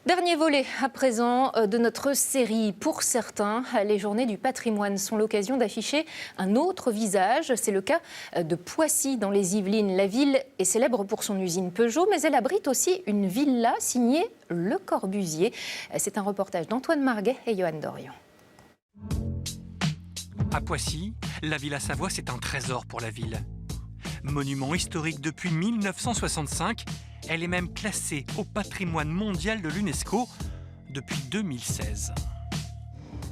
Dernier volet à présent de notre série. Pour certains, les Journées du patrimoine sont l'occasion d'afficher un autre visage. C'est le cas de Poissy dans les Yvelines. La ville est célèbre pour son usine Peugeot, mais elle abrite aussi une villa signée Le Corbusier. C'est un reportage d'Antoine Marguet et Johan Dorian. À Poissy, la Villa Savoie, c'est un trésor pour la ville. Monument historique depuis 1965, elle est même classée au patrimoine mondial de l'UNESCO depuis 2016.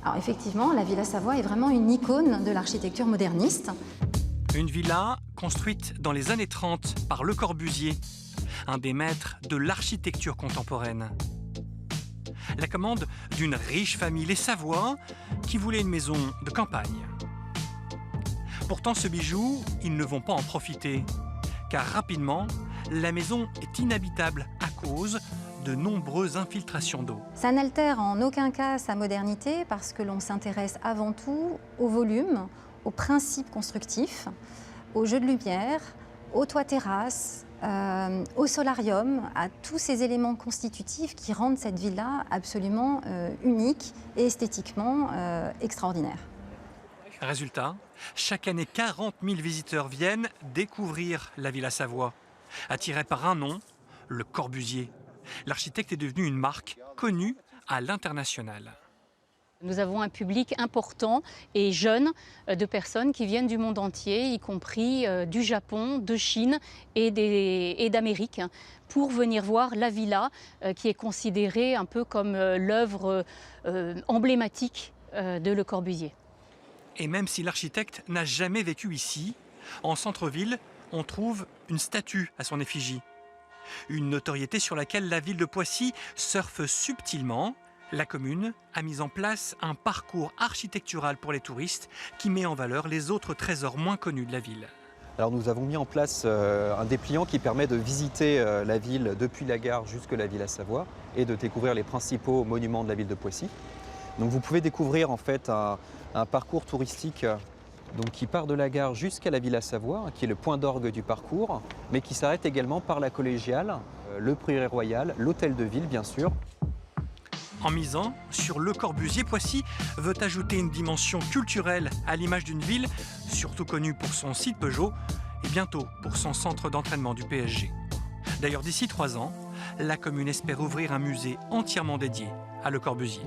Alors effectivement, la Villa Savoie est vraiment une icône de l'architecture moderniste. Une villa construite dans les années 30 par Le Corbusier, un des maîtres de l'architecture contemporaine. La commande d'une riche famille, les Savoie, qui voulait une maison de campagne. Pourtant, ce bijou, ils ne vont pas en profiter, car rapidement, la maison est inhabitable à cause de nombreuses infiltrations d'eau. Ça n'altère en aucun cas sa modernité parce que l'on s'intéresse avant tout au volume, aux principes constructifs, au jeu de lumière, au toit terrasse, au solarium, à tous ces éléments constitutifs qui rendent cette villa absolument unique et esthétiquement extraordinaire. Résultat, chaque année, 40 000 visiteurs viennent découvrir la Villa Savoie. Attirés par un nom, Le Corbusier. L'architecte est devenu une marque connue à l'international. Nous avons un public important et jeune de personnes qui viennent du monde entier, y compris du Japon, de Chine et d'Amérique, pour venir voir la villa qui est considérée un peu comme l'œuvre emblématique de Le Corbusier. Et même si l'architecte n'a jamais vécu ici, en centre-ville, on trouve une statue à son effigie. Une notoriété sur laquelle la ville de Poissy surfe subtilement. La commune a mis en place un parcours architectural pour les touristes qui met en valeur les autres trésors moins connus de la ville. Alors nous avons mis en place un dépliant qui permet de visiter la ville depuis la gare jusqu'à la Villa Savoie et de découvrir les principaux monuments de la ville de Poissy. Donc vous pouvez découvrir en fait un parcours touristique qui part de la gare jusqu'à la Villa Savoie, qui est le point d'orgue du parcours, mais qui s'arrête également par la collégiale, le prieuré royal, l'hôtel de ville bien sûr. En misant sur Le Corbusier, Poissy veut ajouter une dimension culturelle à l'image d'une ville, surtout connue pour son site Peugeot et bientôt pour son centre d'entraînement du PSG. D'ailleurs, d'ici 3 ans, la commune espère ouvrir un musée entièrement dédié à Le Corbusier.